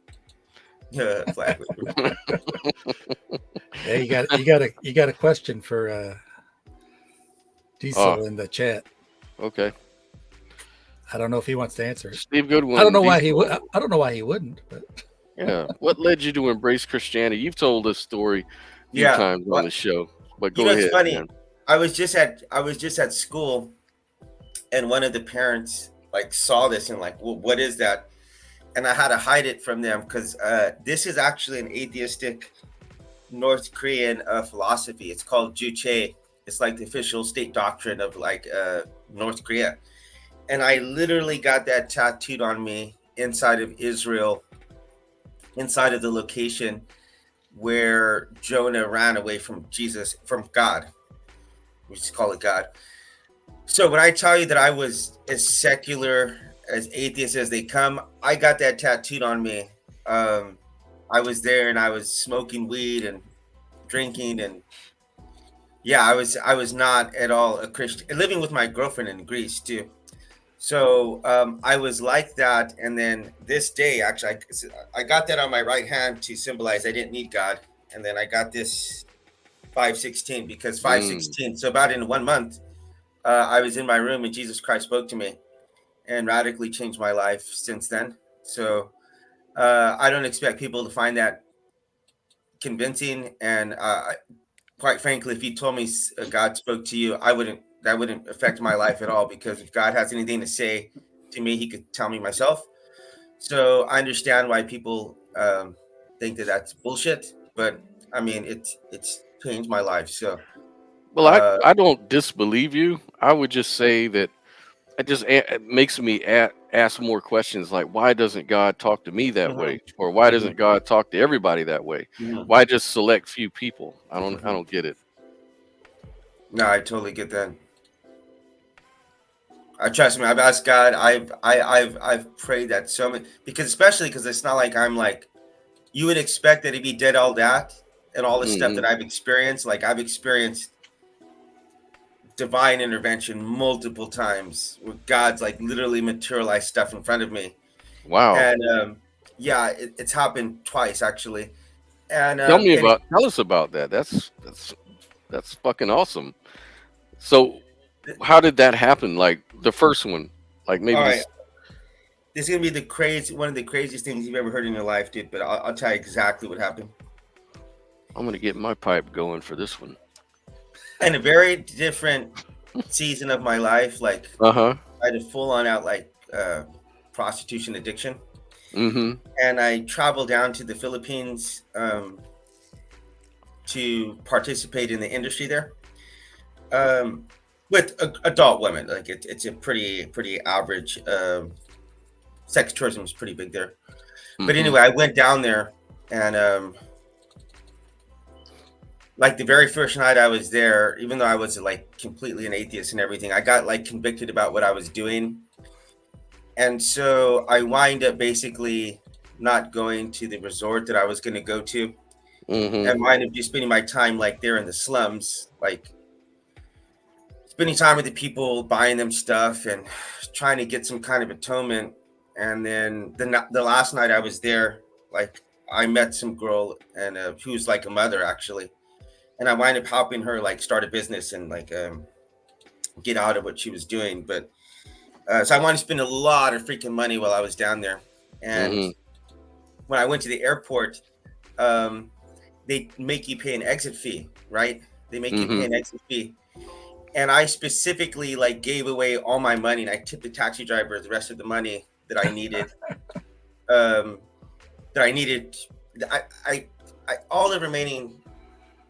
Speaker 2: Yeah, flag waiver.
Speaker 3: Yeah, you got a question for Diesel in the chat.
Speaker 1: Okay.
Speaker 3: I don't know if he wants to answer it.
Speaker 1: Steve Goodwin.
Speaker 3: I don't know why he would. I don't know why he wouldn't. But
Speaker 1: yeah, what led you to embrace Christianity? You've told this story a few times on the show. But go ahead.
Speaker 2: It's funny.
Speaker 1: Man.
Speaker 2: I was just at school, and one of the parents saw this and well, what is that? And I had to hide it from them because this is actually an atheistic North Korean philosophy. It's called Juche. It's like the official state doctrine of North Korea. And I literally got that tattooed on me inside of Israel, inside of the location where Jonah ran away from God. We just call it God. So when I tell you that I was as secular, as atheist as they come, I got that tattooed on me. I was there and I was smoking weed and drinking, and yeah, I was not at all a Christian. And living with my girlfriend in Greece too. So I was like that. And then this day, actually, I got that on my right hand to symbolize I didn't need God. And then I got this 516 because 516. So about in 1 month, I was in my room and Jesus Christ spoke to me and radically changed my life since then. So I don't expect people to find that convincing. And quite frankly, if you told me God spoke to you, that wouldn't affect my life at all, because if God has anything to say to me, he could tell me myself. So I understand why people think that that's bullshit, but I mean, it's changed my life. So,
Speaker 1: well, I don't disbelieve you. I would just say that it makes me ask more questions, like why doesn't God talk to me that way, or why doesn't God talk to everybody that way? Why just select few people? I don't get it.
Speaker 2: No, I totally get that. I trust me. I've asked God. I've prayed that so many, because especially because it's not like I'm like, you would expect that he be dead all that and all the stuff that I've experienced. Like I've experienced divine intervention multiple times where God's like literally materialized stuff in front of me.
Speaker 1: Wow.
Speaker 2: And yeah, it's happened twice actually. And
Speaker 1: Tell us about that. That's fucking awesome. So how did that happen? Like the first one, like maybe
Speaker 2: all right,
Speaker 1: this.
Speaker 2: this is gonna be one of the craziest things you've ever heard in your life, dude. But I'll tell you exactly what happened.
Speaker 1: I'm gonna get my pipe going for this one.
Speaker 2: In a very different season of my life, like
Speaker 1: Uh-huh.
Speaker 2: I had a full on out like prostitution addiction.
Speaker 1: Mm-hmm.
Speaker 2: And I traveled down to the Philippines to participate in the industry there with adult women. Like it's a pretty average. Sex tourism is pretty big there. But anyway, I went down there, and like the very first night I was there, even though I was like completely an atheist and everything, I got like convicted about what I was doing. And so I wind up basically not going to the resort that I was going to go to, and wind up just spending my time like there in the slums, like spending time with the people, buying them stuff and trying to get some kind of atonement. And then the last night I was there, like I met some girl and who's like a mother actually. And I wind up helping her like start a business and like get out of what she was doing. But so I wanted to spend a lot of freaking money while I was down there. And when I went to the airport, they make you pay an exit fee, right? They make you pay an exit fee. And I specifically like gave away all my money, and I tipped the taxi driver the rest of the money that I needed. I all the remaining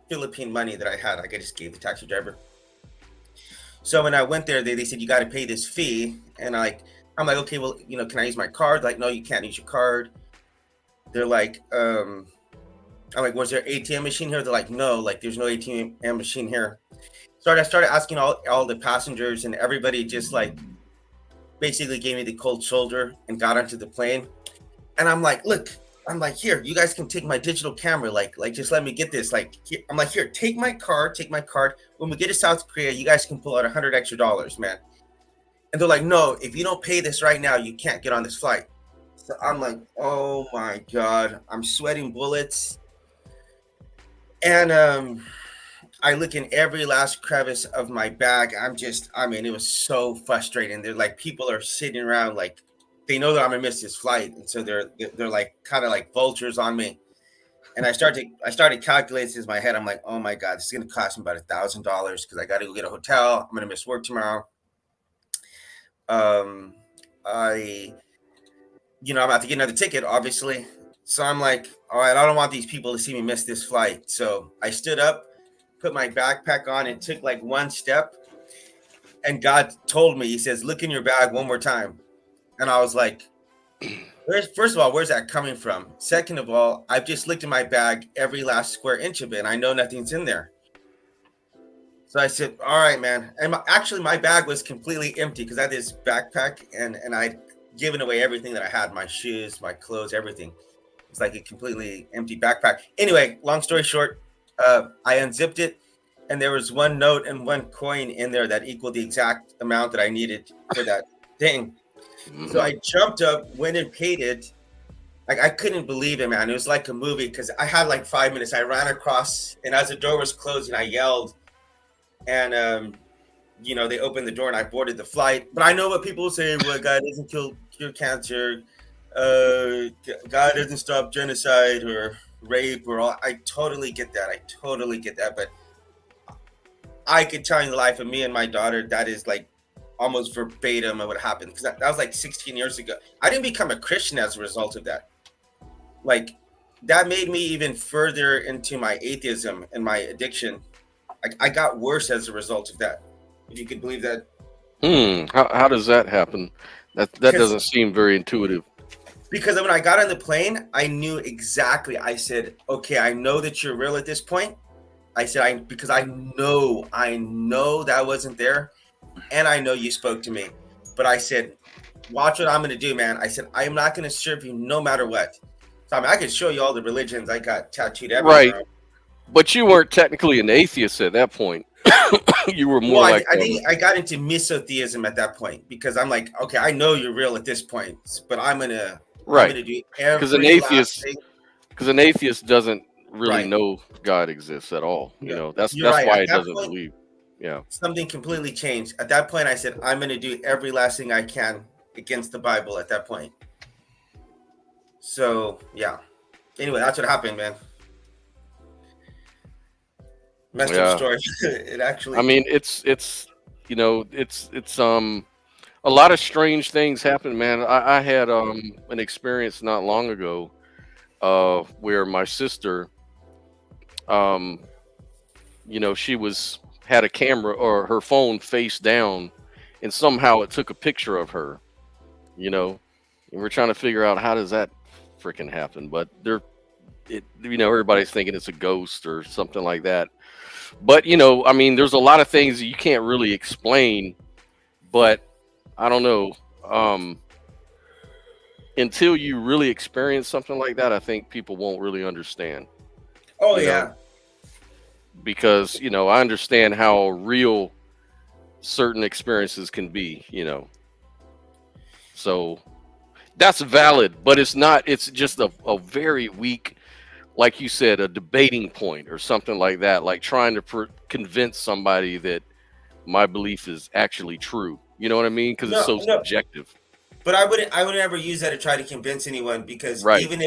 Speaker 2: Philippine money that I had, I just gave the taxi driver. So when I went there, they said, you got to pay this fee. And I'm like, okay, well, can I use my card? They're like, no, you can't use your card. They're like, I'm like, was there an ATM machine here? They're like, no, like there's no ATM machine here. So I started asking all the passengers, and everybody just like basically gave me the cold shoulder and got onto the plane. And I'm like, look, here, you guys can take my digital camera. Like just let me get this. Like, here, I'm like, here, take my card. When we get to South Korea, you guys can pull out $100 extra, man. And they're like, no, if you don't pay this right now, you can't get on this flight. So I'm like, oh my God, I'm sweating bullets. And I look in every last crevice of my bag. It was so frustrating. They're like, people are sitting around like, they know that I'm gonna miss this flight, and so they're like kind of like vultures on me. And I started calculating in my head. I'm like, oh my God, this is gonna cost me about $1,000 because I got to go get a hotel. I'm gonna miss work tomorrow. I'm about to get another ticket, obviously. So I'm like, all right, I don't want these people to see me miss this flight. So I stood up, put my backpack on, and took like one step. And God told me, he says, look in your bag one more time. And I was like, first of all, where's that coming from? Second of all, I've just looked in my bag, every last square inch of it, and I know nothing's in there. So I said, all right, man. And my bag was completely empty because I had this backpack and I'd given away everything that I had, my shoes, my clothes, everything. It's like a completely empty backpack. Anyway, long story short, I unzipped it, and there was one note and one coin in there that equaled the exact amount that I needed for that thing. So I jumped up, went and paid it. Like I couldn't believe it, man. It was like a movie because I had like 5 minutes. I ran across, and as the door was closing, I yelled, and they opened the door, and I boarded the flight. But I know what people say: well, God doesn't cure cancer, God doesn't stop genocide or rape or all. I totally get that. But I could tell you the life of me and my daughter, that is like almost verbatim of what happened, because that was like 16 years ago. I didn't become a Christian as a result of that. Like that made me even further into my atheism and my addiction. I got worse as a result of that, if you could believe that.
Speaker 1: How does that happen? That doesn't seem very intuitive.
Speaker 2: Because when I got on the plane, I knew exactly. I said, okay, I know that you're real at this point. I said, because I know that wasn't there. And I know you spoke to me. But I said, watch what I'm going to do, man. I said, I am not going to serve you no matter what. So I mean, I could show you all the religions I got tattooed everywhere.
Speaker 1: Right. But you weren't technically an atheist at that point. You were more
Speaker 2: Well,
Speaker 1: like
Speaker 2: I think I got into misotheism at that point because I'm like, okay, I know you're real at this point, but I'm gonna do
Speaker 1: because
Speaker 2: every last thing.
Speaker 1: an atheist doesn't really
Speaker 2: Right.
Speaker 1: know God exists at all. You
Speaker 2: Yeah.
Speaker 1: know, that's
Speaker 2: You're right.
Speaker 1: why
Speaker 2: At
Speaker 1: it
Speaker 2: that
Speaker 1: doesn't
Speaker 2: point,
Speaker 1: believe. Yeah.
Speaker 2: something completely changed. At that point, I said, I'm gonna do every last thing I can against the Bible at that point. So yeah. Anyway, that's what happened, man. Messed up story. It actually.
Speaker 1: I mean, it's you know, it's a lot of strange things happen, man. I had an experience not long ago where my sister you know, she had a camera or her phone face down, and somehow it took a picture of her, you know, and we're trying to figure out how does that freaking happen. But you know, everybody's thinking it's a ghost or something like that. But you know, I mean, there's a lot of things that you can't really explain. But I don't know. Until you really experience something like that, I think people won't really understand.
Speaker 2: Oh
Speaker 1: you
Speaker 2: yeah.
Speaker 1: know, because you know, I understand how real certain experiences can be. You know, so that's valid, but it's not. It's just a very weak, like you said, a debating point or something like that, like trying to convince somebody that my belief is actually true. You know what I mean? Because it's so subjective.
Speaker 2: But I would never use that to try to convince anyone because
Speaker 1: Right.
Speaker 2: even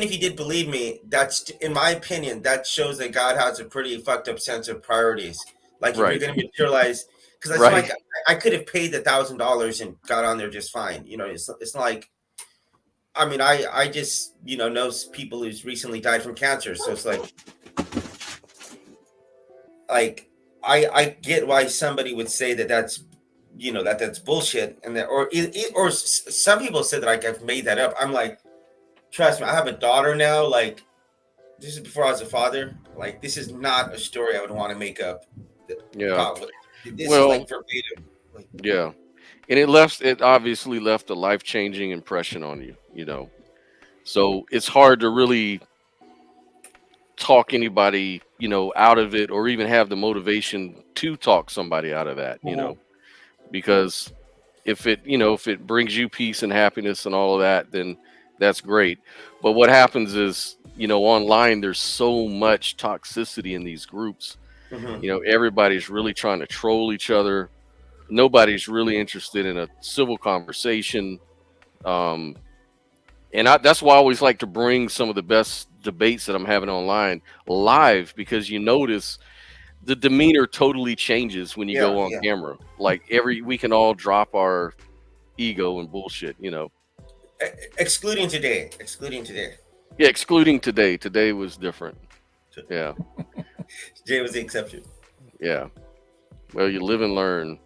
Speaker 2: if you did believe me, that's, in my opinion, that shows that God has a pretty fucked up sense of priorities. Like if you're going to materialize, because it's like I could have paid $1,000 and got on there just fine. You know, it's not like, I mean, I just, you know people who's recently died from cancer. So it's like I get why somebody would say that's, you know, that's bullshit, and that or some people said that I've made that up. I'm like, trust me, I have a daughter now. Like, this is before I was a father. Like, this is not a story I would want to make up.
Speaker 1: Yeah.
Speaker 2: This is like verbatim. Like,
Speaker 1: yeah, and it obviously left a life-changing impression on you. You know, so it's hard to really talk anybody, you know, out of it, or even have the motivation to talk somebody out of that. You know, because if it brings you peace and happiness and all of that, then that's great. But what happens is, you know, online there's so much toxicity in these groups. You know, everybody's really trying to troll each other. Nobody's really interested in a civil conversation. And that's why I always like to bring some of the best debates that I'm having online live, because you notice the demeanor totally changes when you go on camera. Like we can all drop our ego and bullshit, you know.
Speaker 2: Excluding today.
Speaker 1: Yeah, excluding today. Today was different. Yeah.
Speaker 2: Today was the exception.
Speaker 1: Yeah. Well, you live and learn.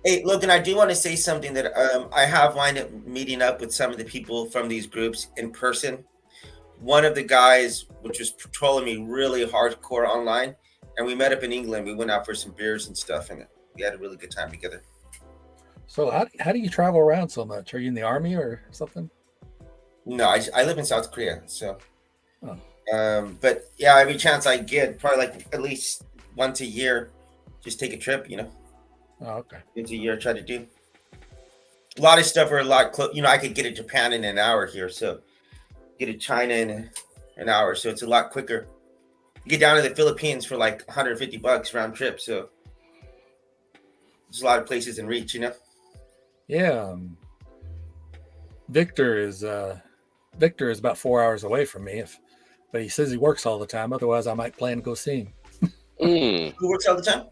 Speaker 2: Hey, look, and I do want to say something that I have wound up meeting up with some of the people from these groups in person. One of the guys, which was trolling me really hardcore online, and we met up in England. We went out for some beers and stuff, and we had a really good time together.
Speaker 3: So how do you travel around so much? Are you in the army or something?
Speaker 2: No, I live in South Korea, so. But yeah, every chance I get, probably like at least once a year, just take a trip, you know.
Speaker 3: Oh, okay.
Speaker 2: Once a year, try to do. A lot of stuff are a lot close. You know, I could get to Japan in an hour here, so get to China in an hour, so it's a lot quicker. You get down to the Philippines for like $150 round trip, so there's a lot of places in reach, you know.
Speaker 3: Yeah, Victor is about 4 hours away from me, but he says he works all the time. Otherwise, I might plan to go see him.
Speaker 2: Who works all the time?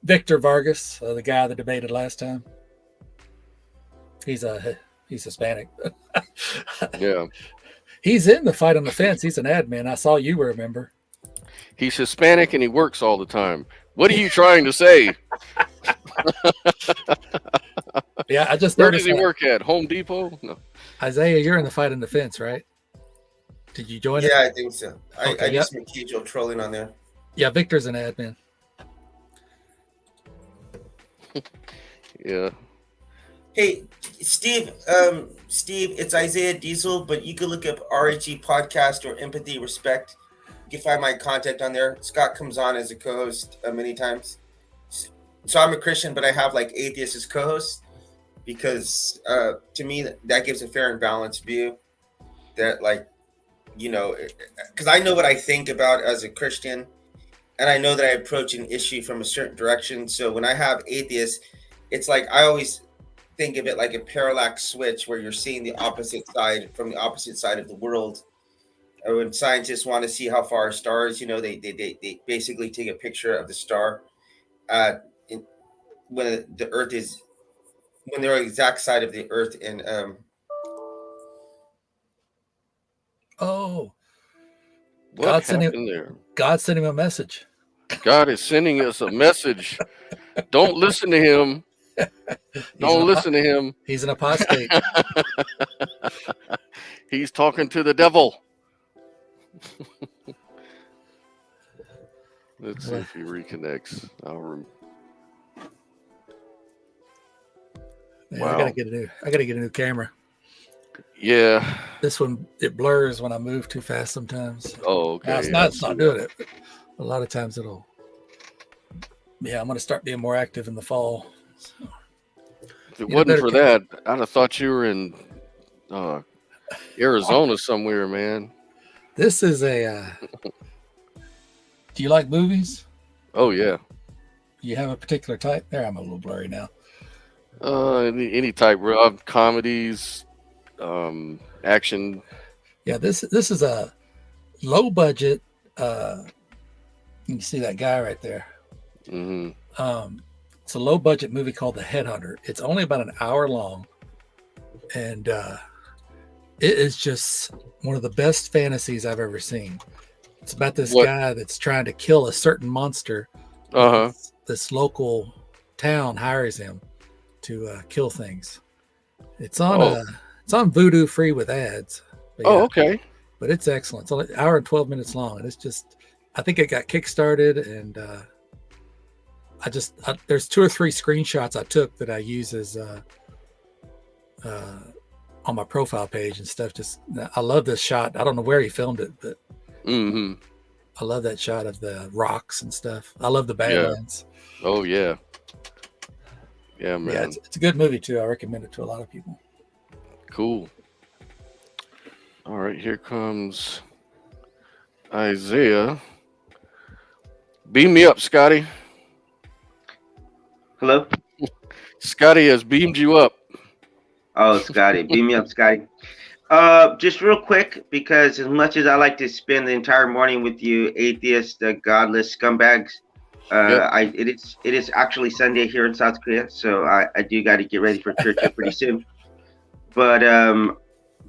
Speaker 3: Victor Vargas, the guy that debated last time. He's Hispanic.
Speaker 1: Yeah.
Speaker 3: He's in the Fight on the Fence. He's an admin. I saw you remember.
Speaker 1: He's Hispanic and he works all the time. What are you trying to say?
Speaker 3: Yeah, I just
Speaker 1: Where
Speaker 3: noticed.
Speaker 1: Does he work at? Home Depot? No.
Speaker 3: Isaiah, you're in the Fight on the Fence, right? Did you join it?
Speaker 2: Yeah, I think so.
Speaker 3: Okay,
Speaker 2: I just make casual trolling on there.
Speaker 3: Yeah, Victor's an admin.
Speaker 1: Yeah.
Speaker 2: Hey, Steve, it's Isaiah Diesel, but you can look up RHE Podcast or Empathy Respect. You can find my contact on there. Scott comes on as a co-host many times. So I'm a Christian, but I have like atheists as co-hosts because to me that gives a fair and balanced view. That because I know what I think about as a Christian, and I know that I approach an issue from a certain direction. So when I have atheists, it's like I always think of it like a parallax switch where you're seeing the opposite side from the opposite side of the world. When scientists want to see how far stars, they basically take a picture of the star in, when the Earth is when they're on the exact side of the Earth. And
Speaker 1: What happened there?
Speaker 3: God sent him a message.
Speaker 1: God is sending us a message. Don't listen to him. Don't listen to him.
Speaker 3: He's an apostate.
Speaker 1: He's talking to the devil. Let's see if he reconnects.
Speaker 3: Man,
Speaker 1: Wow.
Speaker 3: I gotta get a new camera.
Speaker 1: Yeah.
Speaker 3: This one, it blurs when I move too fast sometimes.
Speaker 1: Oh, okay.
Speaker 3: Now, it's not doing it. But a lot of times it'll. Yeah, I'm gonna start being more active in the fall. So,
Speaker 1: If it wasn't for that, I'd have thought you were in Arizona somewhere, man.
Speaker 3: This is a. Do you like movies?
Speaker 1: Oh yeah.
Speaker 3: You have a particular type? There, I'm a little blurry now.
Speaker 1: Any type of comedies, action.
Speaker 3: Yeah, this is a low budget. You can see that guy right there.
Speaker 1: Mm-hmm.
Speaker 3: It's a low budget movie called The Headhunter. It's only about an hour long, and it is just one of the best fantasies I've ever seen. It's about this guy that's trying to kill a certain monster. This local town hires him to kill things. It's on it's on Vudu free with ads. But
Speaker 1: okay.
Speaker 3: But it's excellent. It's only an hour and 12 minutes long, and it's just I think it got kickstarted, and there's 2 or 3 screenshots I took that I use as on my profile page and stuff. Just I love this shot. I don't know where he filmed it, but I love that shot of the rocks and stuff. I love the Badlands.
Speaker 1: Oh yeah. Yeah, man.
Speaker 3: Yeah, it's a good movie too. I recommend it to a lot of people.
Speaker 1: Cool. All right, here comes Isaiah. Beam me up, Scotty.
Speaker 4: Hello?
Speaker 1: Scotty has beamed you up.
Speaker 4: Oh, Scotty. Beam me up, Scotty. Just real quick, because as much as I like to spend the entire morning with you atheists, godless scumbags, it is actually Sunday here in South Korea, so I do got to get ready for church pretty soon. But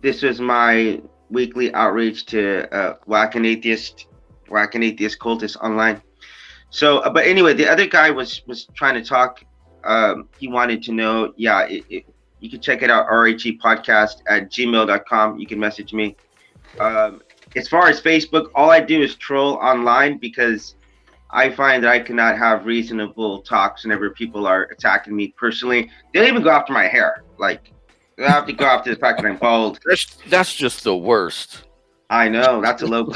Speaker 4: this was my weekly outreach to whack an atheist cultist online. So, but anyway, the other guy was trying to talk. He wanted to know, you can check it out, rhepodcast@gmail.com. You can message me. As far as Facebook, all I do is troll online because I find that I cannot have reasonable talks whenever people are attacking me personally. They don't even go after my hair. Like, they have to go after the fact that I'm bald.
Speaker 1: That's just the worst.
Speaker 4: I know. That's a low.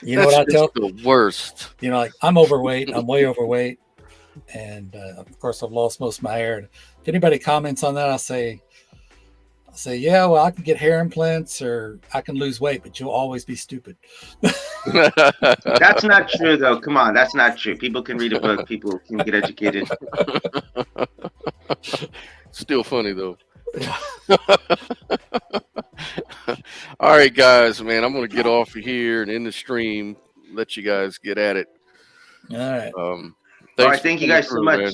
Speaker 3: You know what I tell?
Speaker 1: The worst.
Speaker 3: You know, like I'm overweight. I'm way overweight. And of course, I've lost most of my hair. And if anybody comments on that, I say, yeah, well, I can get hair implants or I can lose weight, but you'll always be stupid.
Speaker 4: That's not true, though. Come on, that's not true. People can read a book. People can get educated.
Speaker 1: Still funny, though. All right, guys, man, I'm going to get off of here and end the stream. Let you guys get at it.
Speaker 3: All right.
Speaker 4: All right, thank you guys so much. Man.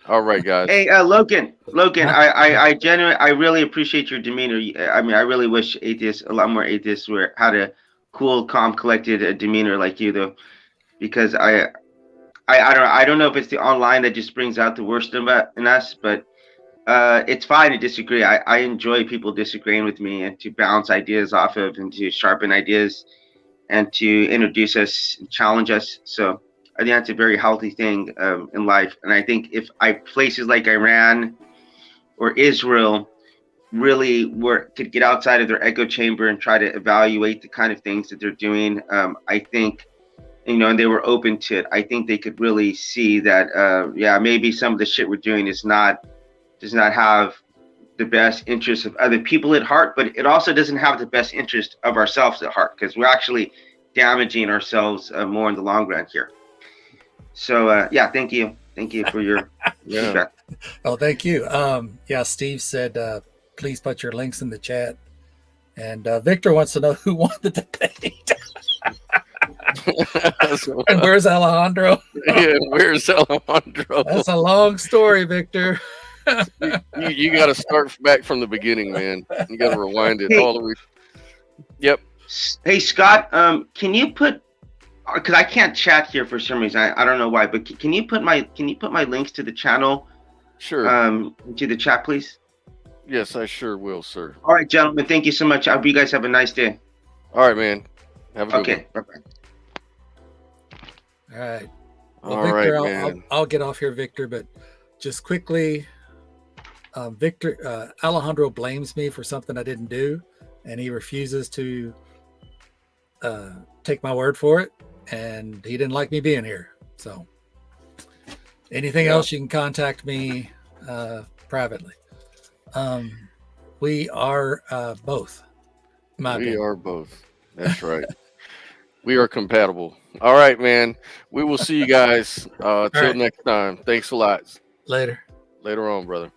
Speaker 1: All right, guys.
Speaker 4: Hey, Logan, I really appreciate your demeanor. I mean, I really wish a lot more atheists had a cool, calm, collected demeanor like you, though, because I don't know if it's the online that just brings out the worst in us, but it's fine to disagree. I enjoy people disagreeing with me and to bounce ideas off of and to sharpen ideas and to introduce us and challenge us. So I think that's a very healthy thing in life. And I think if places like Iran or Israel really could get outside of their echo chamber and try to evaluate the kind of things that they're doing, I think, and they were open to it, I think they could really see that, maybe some of the shit we're doing does not have the best interest of other people at heart, but it also doesn't have the best interest of ourselves at heart, because we're actually damaging ourselves more in the long run here. So thank you for your feedback.
Speaker 3: Oh, thank you. Steve said please put your links in the chat, and Victor wants to know who won the debate. And where's Alejandro?
Speaker 1: Yeah, where's Alejandro?
Speaker 3: That's a long story, Victor.
Speaker 1: You got to start back from the beginning, man. You got to rewind it all the way. Yep.
Speaker 4: Hey, Scott, can you put, because I can't chat here for some reason. I don't know why, but can you put my links to the channel?
Speaker 1: Sure.
Speaker 4: Into the chat, please.
Speaker 1: Yes, I sure will, sir.
Speaker 4: All right, gentlemen. Thank you so much. I hope you guys have a nice day.
Speaker 1: All right, man. Have a good one.
Speaker 4: Okay. Bye-bye.
Speaker 3: All right. Well,
Speaker 1: All
Speaker 3: Victor,
Speaker 1: right, man.
Speaker 3: I'll get off here, Victor, but just quickly, Alejandro blames me for something I didn't do, and he refuses to take my word for it, and he didn't like me being here. So anything else, you can contact me privately. We are both.
Speaker 1: We are both. That's right. We are compatible. All right, man. We will see you guys till next time. Thanks a lot.
Speaker 3: Later
Speaker 1: Later on, brother.